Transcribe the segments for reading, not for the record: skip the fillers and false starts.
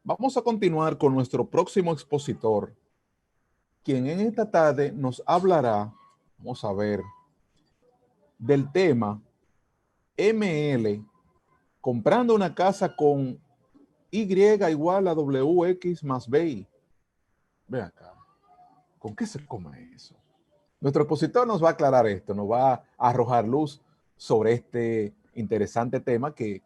Vamos a continuar con nuestro próximo expositor, quien en esta tarde nos hablará, vamos a ver, del tema ML, comprando una casa con Y igual a WX más BI. Ve acá, ¿con qué se come eso? Nuestro expositor nos va a aclarar esto, nos va a arrojar luz sobre este interesante tema que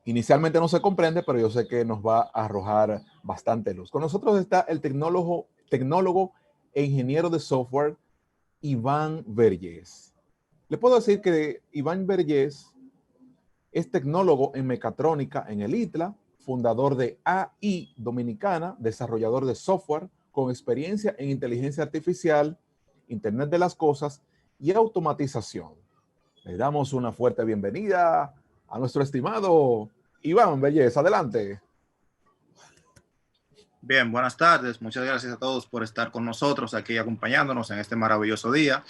inicialmente no se comprende, pero yo sé que nos va a arrojar bastante luz. Con nosotros está el tecnólogo e ingeniero de software, Iván Vergés. Le puedo decir que Iván Vergés es tecnólogo en mecatrónica en el ITLA, fundador de AI Dominicana, desarrollador de software con experiencia en inteligencia artificial, Internet de las cosas y automatización. Le damos una fuerte bienvenida a nuestro estimado Iván Vergés. Adelante. Bien, buenas tardes. Muchas gracias a todos por estar con nosotros aquí acompañándonos en este maravilloso día.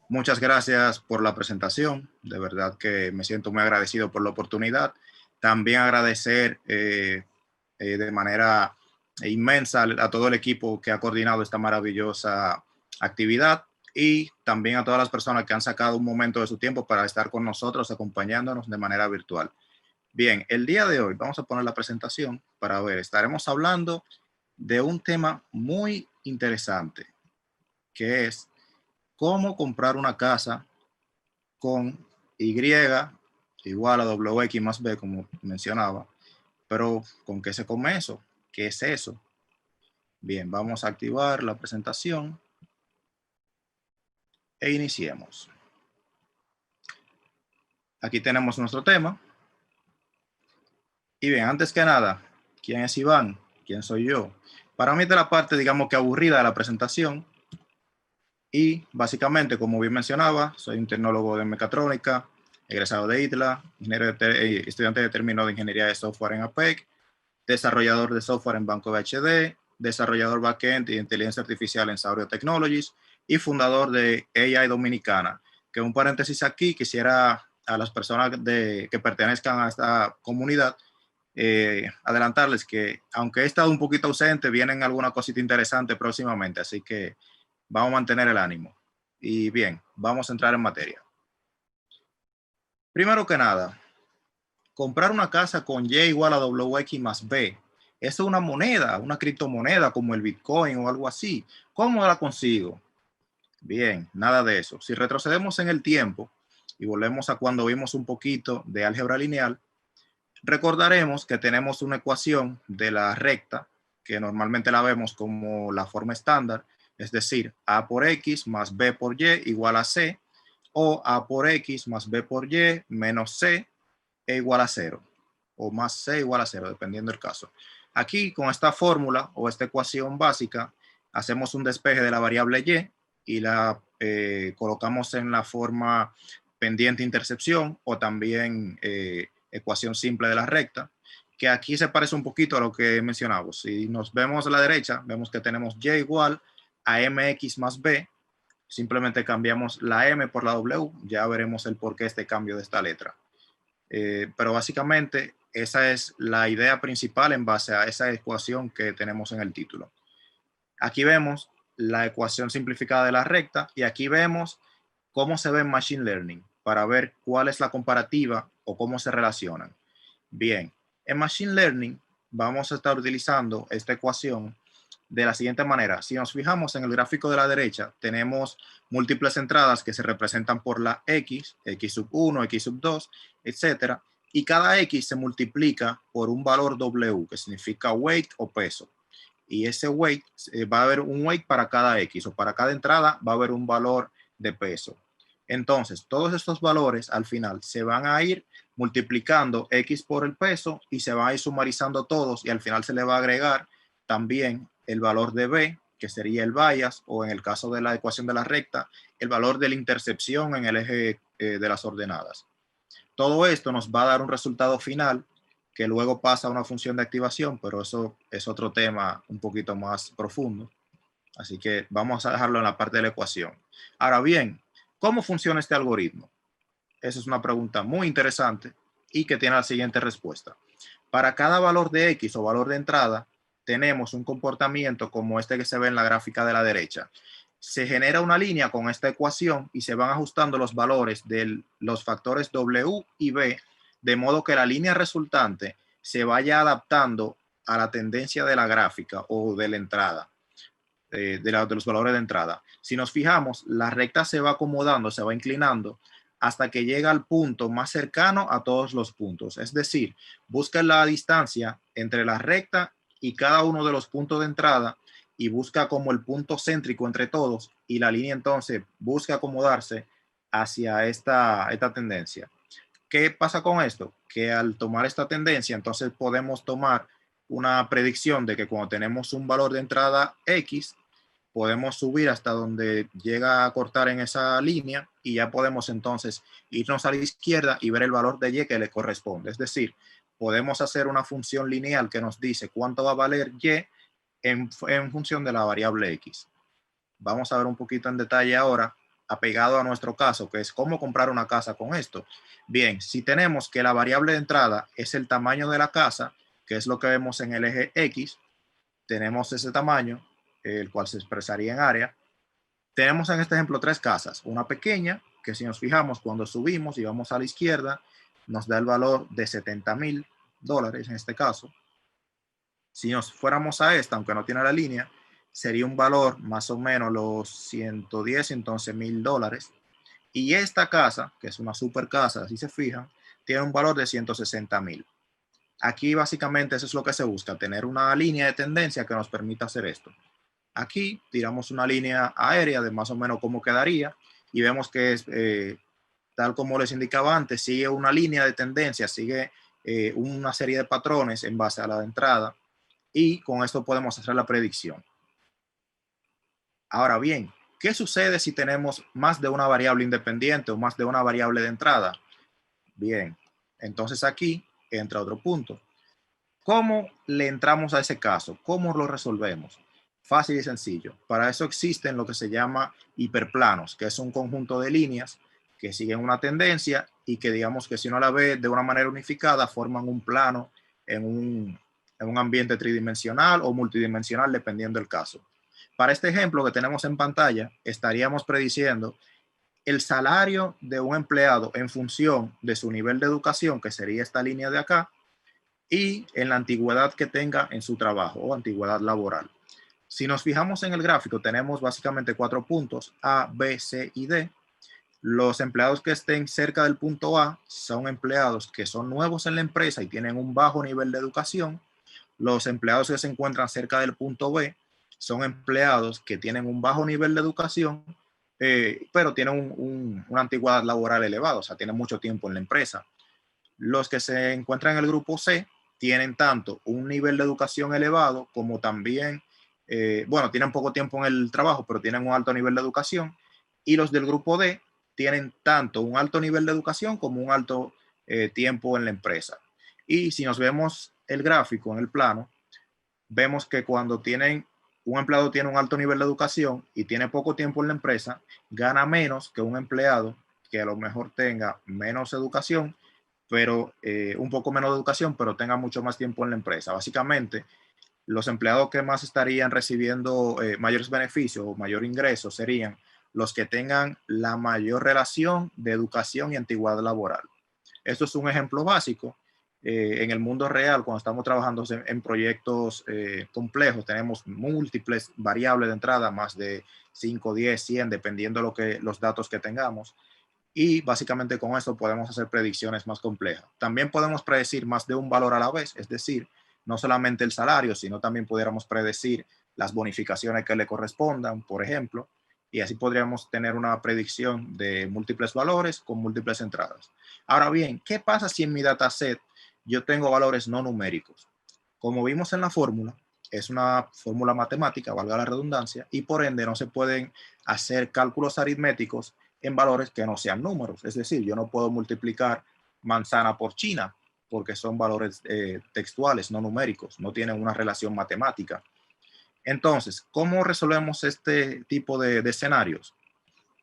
Muchas gracias por la presentación. De verdad que me siento muy agradecido por la oportunidad. También agradecer de manera inmensa a todo el equipo que ha coordinado esta maravillosa actividad y también a todas las personas que han sacado un momento de su tiempo para estar con nosotros, acompañándonos de manera virtual. Bien, el día de hoy vamos a poner la presentación para ver, estaremos hablando de un tema muy interesante, que es cómo comprar una casa con Y igual a WX más B, como mencionaba. Pero, ¿con qué se come eso? ¿Qué es eso? Bien, vamos a activar la presentación e iniciemos. Aquí tenemos nuestro tema. Y bien, antes que nada, ¿quién es Iván? ¿Quién soy yo? Para mí esta es la parte, digamos que aburrida de la presentación. Y básicamente, como bien mencionaba, soy un tecnólogo de mecatrónica, egresado de ITLA, estudiante de término de ingeniería de software en APEC, desarrollador de software en Banco BHD, desarrollador backend y inteligencia artificial en Saurio Technologies y fundador de AI Dominicana. Que un paréntesis aquí, quisiera a las personas que pertenezcan a esta comunidad adelantarles que, aunque he estado un poquito ausente, vienen alguna cosita interesante próximamente, así que vamos a mantener el ánimo. Y bien, vamos a entrar en materia. Primero que nada, comprar una casa con Y igual a WX más B. Es una moneda, una criptomoneda como el Bitcoin o algo así. ¿Cómo la consigo? Bien, nada de eso. Si retrocedemos en el tiempo y volvemos a cuando vimos un poquito de álgebra lineal, recordaremos que tenemos una ecuación de la recta, que normalmente la vemos como la forma estándar, es decir, A por X más B por Y igual a C, o A por X más B por Y menos C e igual a 0, o más C igual a 0, dependiendo del caso. Aquí, con esta fórmula o esta ecuación básica, hacemos un despeje de la variable Y la colocamos en la forma pendiente intercepción o también ecuación simple de la recta, que aquí se parece un poquito a lo que mencionamos. Si nos vemos a la derecha, vemos que tenemos Y igual a mx más b. Simplemente cambiamos la m por la w. Ya veremos el porqué de este cambio de esta letra. Pero básicamente esa es la idea principal en base a esa ecuación que tenemos en el título. Aquí vemos la ecuación simplificada de la recta y aquí vemos cómo se ve en Machine Learning para ver cuál es la comparativa o cómo se relacionan. Bien, en Machine Learning vamos a estar utilizando esta ecuación de la siguiente manera. Si nos fijamos en el gráfico de la derecha, tenemos múltiples entradas que se representan por la X, X sub 1, X sub 2, etcétera, y cada X se multiplica por un valor W, que significa weight o peso. Y ese weight, va a haber un weight para cada X, o para cada entrada va a haber un valor de peso. Entonces, todos estos valores al final se van a ir multiplicando X por el peso y se van a ir sumarizando todos y al final se le va a agregar también el valor de B, que sería el bias, o en el caso de la ecuación de la recta, el valor de la intercepción en el eje de las ordenadas. Todo esto nos va a dar un resultado final que luego pasa a una función de activación, pero eso es otro tema un poquito más profundo. Así que vamos a dejarlo en la parte de la ecuación. Ahora bien, ¿cómo funciona este algoritmo? Esa es una pregunta muy interesante y que tiene la siguiente respuesta. Para cada valor de X o valor de entrada, tenemos un comportamiento como este que se ve en la gráfica de la derecha. Se genera una línea con esta ecuación y se van ajustando los valores de los factores W y B, de modo que la línea resultante se vaya adaptando a la tendencia de la gráfica o de la entrada, de los valores de entrada. Si nos fijamos, la recta se va acomodando, se va inclinando hasta que llega al punto más cercano a todos los puntos. Es decir, busca la distancia entre la recta y cada uno de los puntos de entrada y busca como el punto céntrico entre todos, y la línea entonces busca acomodarse hacia esta tendencia. ¿Qué pasa con esto? Que al tomar esta tendencia, entonces podemos tomar una predicción de que cuando tenemos un valor de entrada X, podemos subir hasta donde llega a cortar en esa línea y ya podemos entonces irnos a la izquierda y ver el valor de Y que le corresponde. Es decir, podemos hacer una función lineal que nos dice cuánto va a valer Y en función de la variable X. Vamos a ver un poquito en detalle ahora, apegado a nuestro caso, que es cómo comprar una casa con esto. Bien, si tenemos que la variable de entrada es el tamaño de la casa, que es lo que vemos en el eje X, tenemos ese tamaño, el cual se expresaría en área. Tenemos en este ejemplo tres casas. Una pequeña, que si nos fijamos cuando subimos y vamos a la izquierda, nos da el valor de $70,000 en este caso. Si nos fuéramos a esta, aunque no tiene la línea, sería un valor más o menos los 110, $111,000. Y esta casa, que es una super casa, si se fijan, tiene un valor de 160,000. Aquí básicamente eso es lo que se busca, tener una línea de tendencia que nos permita hacer esto. Aquí tiramos una línea aérea de más o menos cómo quedaría y vemos que es, tal como les indicaba antes, sigue una línea de tendencia, sigue una serie de patrones en base a la entrada, y con esto podemos hacer la predicción. Ahora bien, ¿qué sucede si tenemos más de una variable independiente o más de una variable de entrada? Bien, entonces aquí entra otro punto. ¿Cómo le entramos a ese caso? ¿Cómo lo resolvemos? Fácil y sencillo. Para eso existen lo que se llama hiperplanos, que es un conjunto de líneas que siguen una tendencia y que digamos que si uno la ve de una manera unificada forman un plano en un ambiente tridimensional o multidimensional dependiendo del caso. Para este ejemplo que tenemos en pantalla, estaríamos prediciendo el salario de un empleado en función de su nivel de educación, que sería esta línea de acá, y en la antigüedad que tenga en su trabajo o antigüedad laboral. Si nos fijamos en el gráfico, tenemos básicamente 4 puntos, A, B, C y D. Los empleados que estén cerca del punto A son empleados que son nuevos en la empresa y tienen un bajo nivel de educación. Los empleados que se encuentran cerca del punto B son empleados que tienen un bajo nivel de educación, pero tienen una antigüedad laboral elevada, o sea, tienen mucho tiempo en la empresa. Los que se encuentran en el grupo C tienen tanto un nivel de educación elevado como también, bueno, tienen poco tiempo en el trabajo, pero tienen un alto nivel de educación. Y los del grupo D tienen tanto un alto nivel de educación como un alto tiempo en la empresa. Y si nos vemos el gráfico en el plano, vemos que cuando un empleado tiene un alto nivel de educación y tiene poco tiempo en la empresa, gana menos que un empleado que a lo mejor tenga menos educación, pero un poco menos de educación, pero tenga mucho más tiempo en la empresa. Básicamente, los empleados que más estarían recibiendo mayores beneficios o mayor ingreso serían los que tengan la mayor relación de educación y antigüedad laboral. Esto es un ejemplo básico. En el mundo real, cuando estamos trabajando en proyectos complejos, tenemos múltiples variables de entrada, más de 5, 10, 100, dependiendo los datos que tengamos. Y básicamente con esto podemos hacer predicciones más complejas. También podemos predecir más de un valor a la vez, es decir, no solamente el salario, sino también pudiéramos predecir las bonificaciones que le correspondan, por ejemplo, y así podríamos tener una predicción de múltiples valores con múltiples entradas. Ahora bien, ¿qué pasa si en mi dataset yo tengo valores no numéricos? Como vimos en la fórmula, es una fórmula matemática, valga la redundancia, y por ende no se pueden hacer cálculos aritméticos en valores que no sean números. Es decir, yo no puedo multiplicar manzana por China porque son valores textuales, no numéricos, no tienen una relación matemática. Entonces, ¿cómo resolvemos este tipo de escenarios?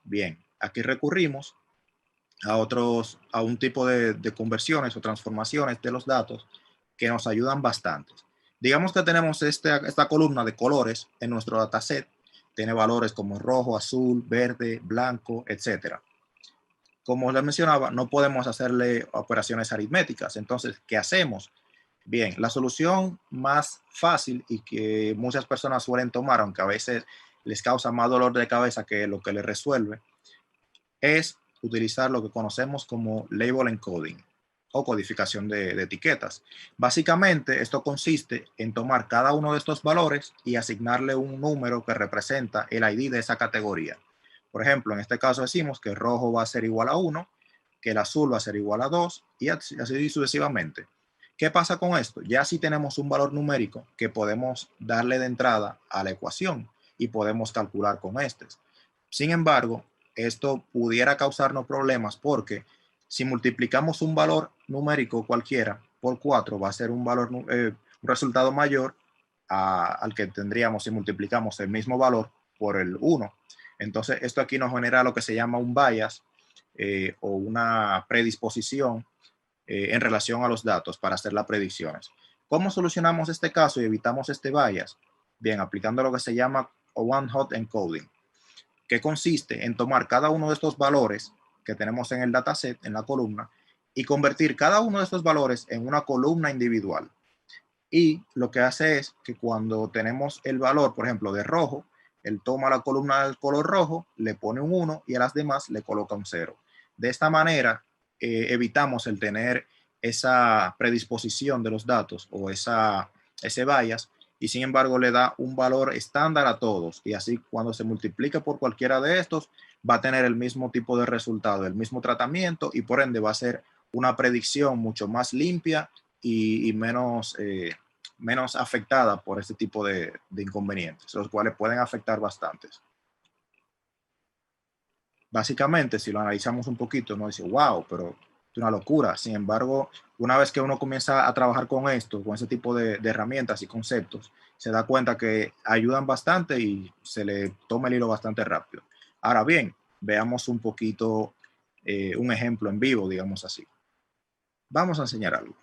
Bien, aquí recurrimos a un tipo de conversiones o transformaciones de los datos que nos ayudan bastante. Digamos que tenemos esta columna de colores en nuestro dataset. Tiene valores como rojo, azul, verde, blanco, etcétera. Como les mencionaba, no podemos hacerle operaciones aritméticas. Entonces, ¿qué hacemos? Bien, la solución más fácil y que muchas personas suelen tomar, aunque a veces les causa más dolor de cabeza que lo que les resuelve, es utilizar lo que conocemos como label encoding o codificación de etiquetas. Básicamente, esto consiste en tomar cada uno de estos valores y asignarle un número que representa el ID de esa categoría. Por ejemplo, en este caso decimos que el rojo va a ser igual a 1, que el azul va a ser igual a 2 y así sucesivamente. ¿Qué pasa con esto? Ya si tenemos un valor numérico que podemos darle de entrada a la ecuación y podemos calcular con este. Sin embargo, esto pudiera causarnos problemas porque si multiplicamos un valor numérico cualquiera por 4 va a ser un resultado mayor al que tendríamos si multiplicamos el mismo valor por el 1. Entonces, esto aquí nos genera lo que se llama un bias o una predisposición en relación a los datos para hacer las predicciones. ¿Cómo solucionamos este caso y evitamos este bias? Bien, aplicando lo que se llama one-hot encoding, que consiste en tomar cada uno de estos valores que tenemos en el dataset, en la columna, y convertir cada uno de estos valores en una columna individual. Y lo que hace es que cuando tenemos el valor, por ejemplo, de rojo, él toma la columna del color rojo, le pone un 1 y a las demás le coloca un 0. De esta manera, evitamos el tener esa predisposición de los datos o ese bias, y sin embargo le da un valor estándar a todos. Y así cuando se multiplique por cualquiera de estos, va a tener el mismo tipo de resultado, el mismo tratamiento, y por ende va a ser una predicción mucho más limpia y menos afectada por este tipo de inconvenientes, los cuales pueden afectar bastantes. Básicamente, si lo analizamos un poquito, uno dice, wow, pero es una locura. Sin embargo, una vez que uno comienza a trabajar con esto, con ese tipo de herramientas y conceptos, se da cuenta que ayudan bastante y se le toma el hilo bastante rápido. Ahora bien, veamos un poquito un ejemplo en vivo, digamos así. Vamos a enseñar algo.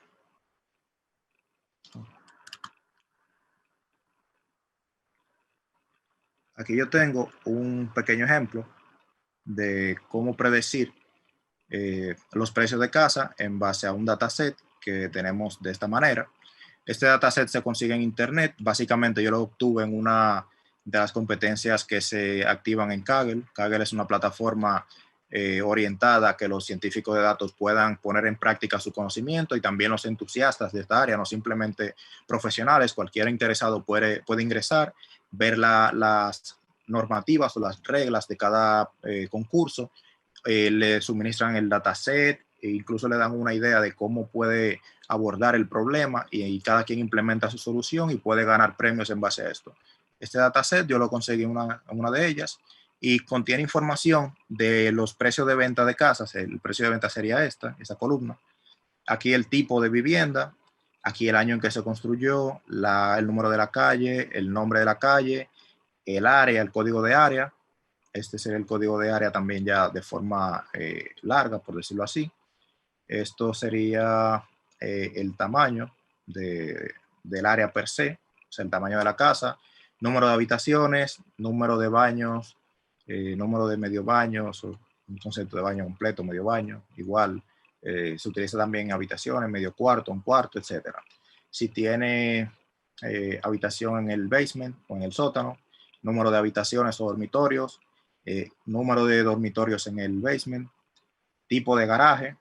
Aquí yo tengo un pequeño ejemplo de cómo predecir los precios de casa en base a un dataset que tenemos de esta manera. Este dataset se consigue en internet. Básicamente yo lo obtuve en una de las competencias que se activan en Kaggle. Kaggle es una plataforma orientada a que los científicos de datos puedan poner en práctica su conocimiento, y también los entusiastas de esta área, no simplemente profesionales. Cualquier interesado puede ingresar, ver las normativas o las reglas de cada concurso, le suministran el dataset e incluso le dan una idea de cómo puede abordar el problema, y cada quien implementa su solución y puede ganar premios en base a esto. Este dataset yo lo conseguí en una de ellas y contiene información de los precios de venta de casas. El precio de venta sería esa columna. Aquí el tipo de vivienda, aquí el año en que se construyó, el número de la calle, el nombre de la calle, el área, el código de área. Este sería el código de área también ya de forma larga, por decirlo así. Esto sería el tamaño del área per se, o sea, el tamaño de la casa, número de habitaciones, número de baños, número de medio baños, o un concepto de baño completo, medio baño, igual. Se utiliza también habitaciones, medio cuarto, un cuarto, etc. Si tiene habitación en el basement o en el sótano, número de habitaciones o dormitorios, número de dormitorios en el basement, tipo de garaje,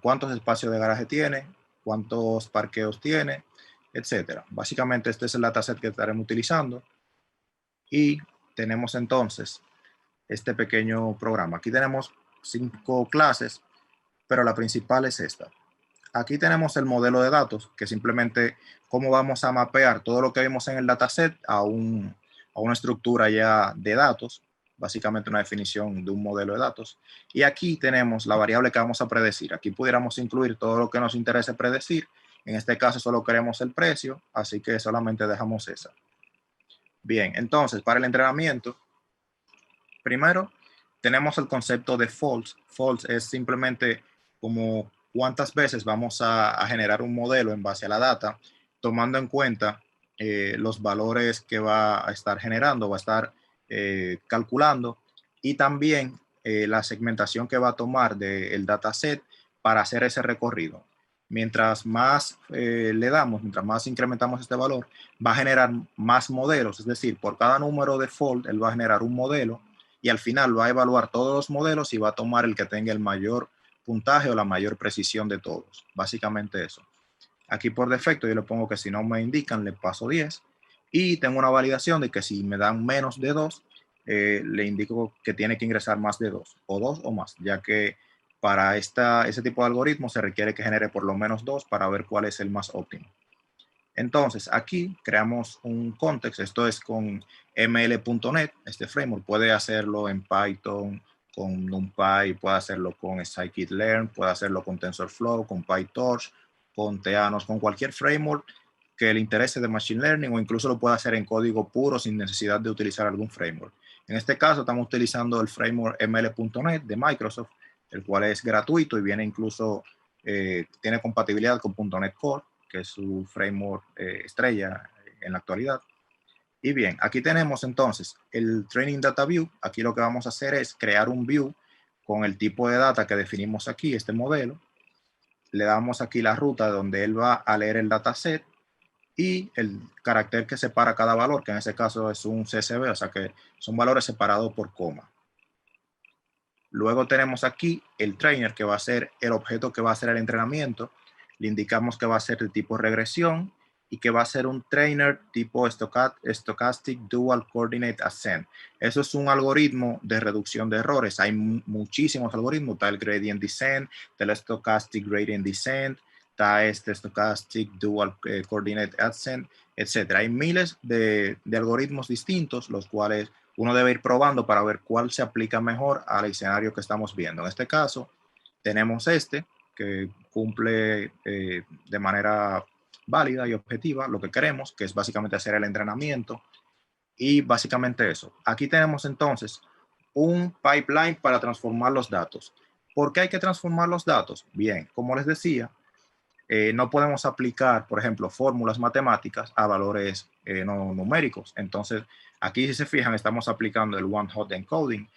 cuántos espacios de garaje tiene, cuántos parqueos tiene, etcétera. Básicamente este es el dataset que estaremos utilizando, y tenemos entonces este pequeño programa. Aquí tenemos 5 clases, pero la principal es esta. Aquí tenemos el modelo de datos, que simplemente cómo vamos a mapear todo lo que vimos en el dataset a una estructura ya de datos, básicamente una definición de un modelo de datos. Y aquí tenemos la variable que vamos a predecir. Aquí pudiéramos incluir todo lo que nos interese predecir. En este caso solo queremos el precio, así que solamente dejamos esa. Bien, entonces para el entrenamiento, primero tenemos el concepto de false. False es simplemente como cuántas veces vamos a generar un modelo en base a la data, tomando en cuenta los valores que va a estar generando, va a estar calculando, y también la segmentación que va a tomar del dataset para hacer ese recorrido. Mientras más le damos, mientras más incrementamos este valor, va a generar más modelos, es decir, por cada número de fold, él va a generar un modelo y al final va a evaluar todos los modelos y va a tomar el que tenga el mayor puntaje o la mayor precisión de todos. Básicamente eso. Aquí por defecto yo le pongo que si no me indican, le paso 10 y tengo una validación de que si me dan menos de 2, le indico que tiene que ingresar más de 2 o más, ya que para ese tipo de algoritmos se requiere que genere por lo menos 2 para ver cuál es el más óptimo. Entonces, aquí creamos un context. Esto es con ml.net. Este framework puede hacerlo en Python, con NumPy, puede hacerlo con scikit-learn, puede hacerlo con TensorFlow, con PyTorch, con Theanos, con cualquier framework que le interese de Machine Learning, o incluso lo puede hacer en código puro sin necesidad de utilizar algún framework. En este caso, estamos utilizando el framework ml.net de Microsoft, el cual es gratuito y viene incluso, tiene compatibilidad con .NET Core, que es su framework estrella en la actualidad. Y bien, aquí tenemos entonces el Training Data View. Aquí lo que vamos a hacer es crear un view con el tipo de data que definimos aquí, este modelo. Le damos aquí la ruta donde él va a leer el dataset y el carácter que separa cada valor, que en este caso es un CSV, o sea que son valores separados por coma. Luego tenemos aquí el trainer, que va a ser el objeto que va a hacer el entrenamiento. Le indicamos que va a ser de tipo regresión y que va a ser un trainer tipo Stochastic Dual Coordinate Ascent. Eso es un algoritmo de reducción de errores. Hay muchísimos algoritmos. Está el Gradient Descent, está el Stochastic Gradient Descent, está este Stochastic Dual Coordinate Ascent, etc. Hay miles de algoritmos distintos, los cuales uno debe ir probando para ver cuál se aplica mejor al escenario que estamos viendo. En este caso, tenemos este que cumple de manera válida y objetiva lo que queremos, que es básicamente hacer el entrenamiento. Y básicamente eso. Aquí tenemos entonces un pipeline para transformar los datos. ¿Por qué hay que transformar los datos? Bien, como les decía, no podemos aplicar, por ejemplo, fórmulas matemáticas a valores no numéricos. Entonces, aquí si se fijan, estamos aplicando el one-hot encoding.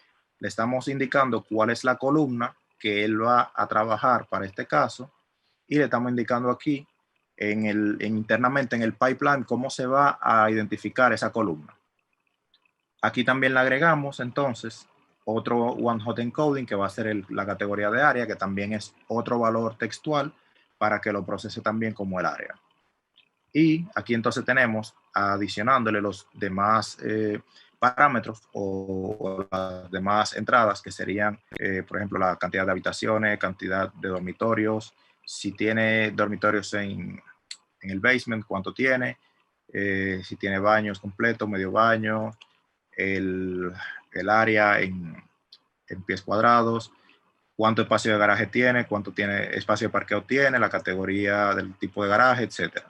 Le estamos indicando cuál es la columna que él va a trabajar para este caso y le estamos indicando aquí internamente en el pipeline cómo se va a identificar esa columna. Aquí también le agregamos entonces otro one-hot encoding que va a ser la categoría de área, que también es otro valor textual para que lo procese también como el área. Y aquí entonces tenemos, adicionándole los demás parámetros o las demás entradas, que serían, por ejemplo, la cantidad de habitaciones, cantidad de dormitorios, si tiene dormitorios en el basement, cuánto tiene, si tiene baños completos, medio baño, el área en pies cuadrados, cuánto espacio de garaje tiene, cuánto espacio de parqueo tiene, la categoría del tipo de garaje, etc.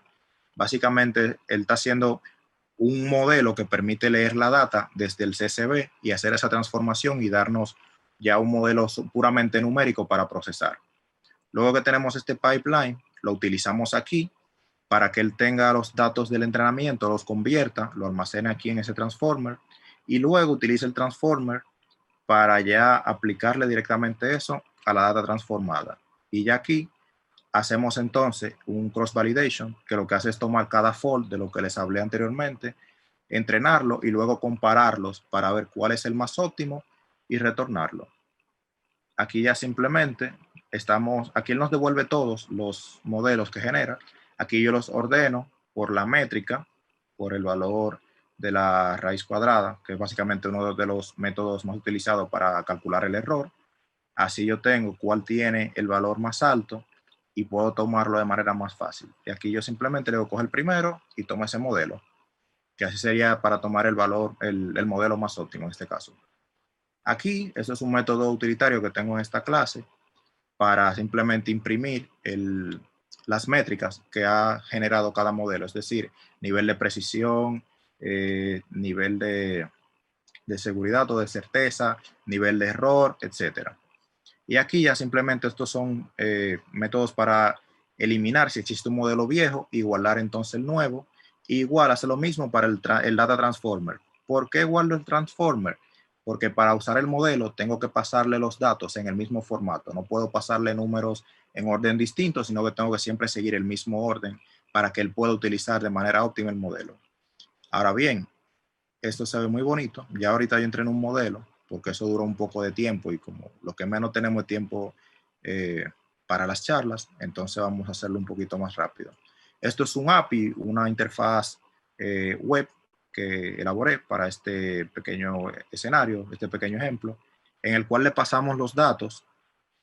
Básicamente, él está haciendo un modelo que permite leer la data desde el CSV y hacer esa transformación y darnos ya un modelo puramente numérico para procesar. Luego que tenemos este pipeline, lo utilizamos aquí para que él tenga los datos del entrenamiento, los convierta, lo almacene aquí en ese transformer y luego utilice el transformer para ya aplicarle directamente eso a la data transformada. Y ya aquí hacemos entonces un cross validation, que lo que hace es tomar cada fold de lo que les hablé anteriormente, entrenarlo y luego compararlos para ver cuál es el más óptimo y retornarlo. Aquí ya simplemente aquí él nos devuelve todos los modelos que genera. Aquí yo los ordeno por la métrica, por el valor de la raíz cuadrada, que es básicamente uno de los métodos más utilizados para calcular el error. Así yo tengo cuál tiene el valor más alto y puedo tomarlo de manera más fácil. Y aquí yo simplemente le cojo el primero y tomo ese modelo, que así sería para tomar el valor, el modelo más óptimo en este caso. Aquí, eso es un método utilitario que tengo en esta clase para simplemente imprimir las métricas que ha generado cada modelo, es decir, nivel de precisión, nivel de seguridad o de certeza, nivel de error, etc. Y aquí ya simplemente estos son métodos para eliminar si existe un modelo viejo, igualar entonces el nuevo. Igual hace lo mismo para el Data Transformer. ¿Por qué guardo el Transformer? Porque para usar el modelo tengo que pasarle los datos en el mismo formato. No puedo pasarle números en orden distinto, sino que tengo que siempre seguir el mismo orden para que él pueda utilizar de manera óptima el modelo. Ahora bien, esto se ve muy bonito. Ya ahorita yo entré en un modelo, porque eso duró un poco de tiempo y como lo que menos tenemos es tiempo para las charlas, entonces vamos a hacerlo un poquito más rápido. Esto es un API, una interfaz web que elaboré para este pequeño escenario, este pequeño ejemplo, en el cual le pasamos los datos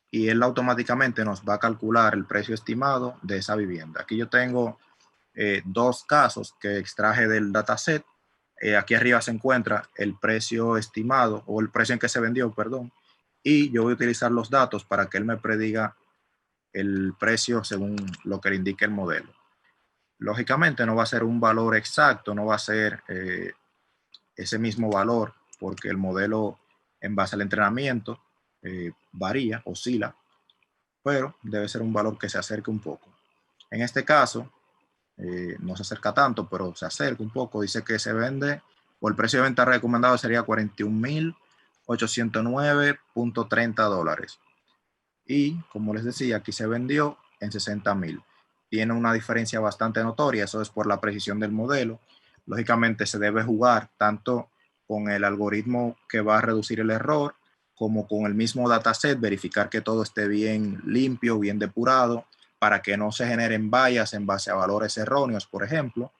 y él automáticamente nos va a calcular el precio estimado de esa vivienda. Aquí yo tengo dos casos que extraje del dataset. Aquí arriba se encuentra el precio estimado o el precio en que se vendió, perdón, y yo voy a utilizar los datos para que él me prediga el precio según lo que le indique el modelo. Lógicamente no va a ser un valor exacto, no va a ser ese mismo valor porque el modelo en base al entrenamiento varía, oscila, pero debe ser un valor que se acerque un poco. En este caso, no se acerca tanto, pero se acerca un poco. Dice que se vende, o el precio de venta recomendado sería $41,809.30. Y como les decía, aquí se vendió en 60,000. Tiene una diferencia bastante notoria, eso es por la precisión del modelo. Lógicamente se debe jugar tanto con el algoritmo que va a reducir el error, como con el mismo dataset, verificar que todo esté bien limpio, bien depurado, para que no se generen vallas en base a valores erróneos, por ejemplo.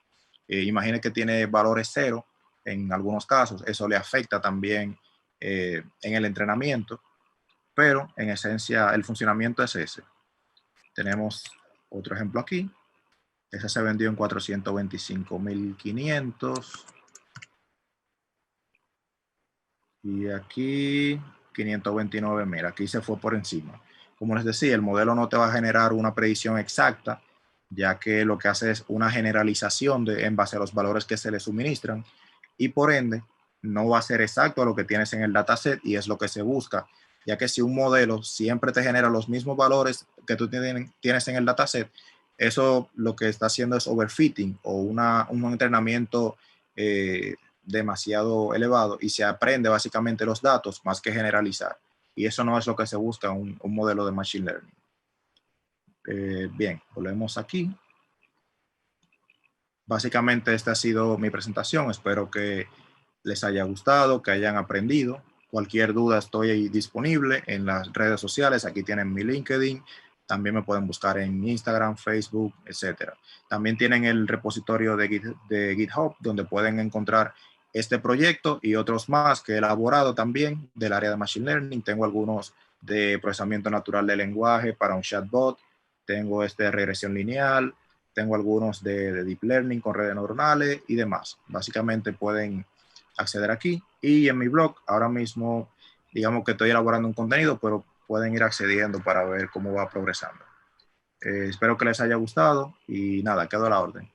Imagine que tiene valores cero en algunos casos, eso le afecta también en el entrenamiento, pero en esencia el funcionamiento es ese. Tenemos otro ejemplo aquí. Ese se vendió en 425,500. Y aquí 529,000. Aquí se fue por encima. Como les decía, el modelo no te va a generar una predicción exacta, ya que lo que hace es una generalización en base a los valores que se le suministran y por ende no va a ser exacto a lo que tienes en el dataset y es lo que se busca, ya que si un modelo siempre te genera los mismos valores que tú tienes en el dataset, eso lo que está haciendo es overfitting o un entrenamiento demasiado elevado y se aprende básicamente los datos más que generalizar. Y eso no es lo que se busca en un modelo de Machine Learning. Bien, volvemos aquí. Básicamente esta ha sido mi presentación. Espero que les haya gustado, que hayan aprendido. Cualquier duda estoy disponible en las redes sociales. Aquí tienen mi LinkedIn. También me pueden buscar en Instagram, Facebook, etc. También tienen el repositorio de GitHub, donde pueden encontrar este proyecto y otros más que he elaborado también del área de Machine Learning. Tengo algunos de procesamiento natural de lenguaje para un chatbot. Tengo este de regresión lineal. Tengo algunos de Deep Learning con redes neuronales y demás. Básicamente pueden acceder aquí y en mi blog ahora mismo digamos que estoy elaborando un contenido, pero pueden ir accediendo para ver cómo va progresando. Espero que les haya gustado y nada, quedo a la orden.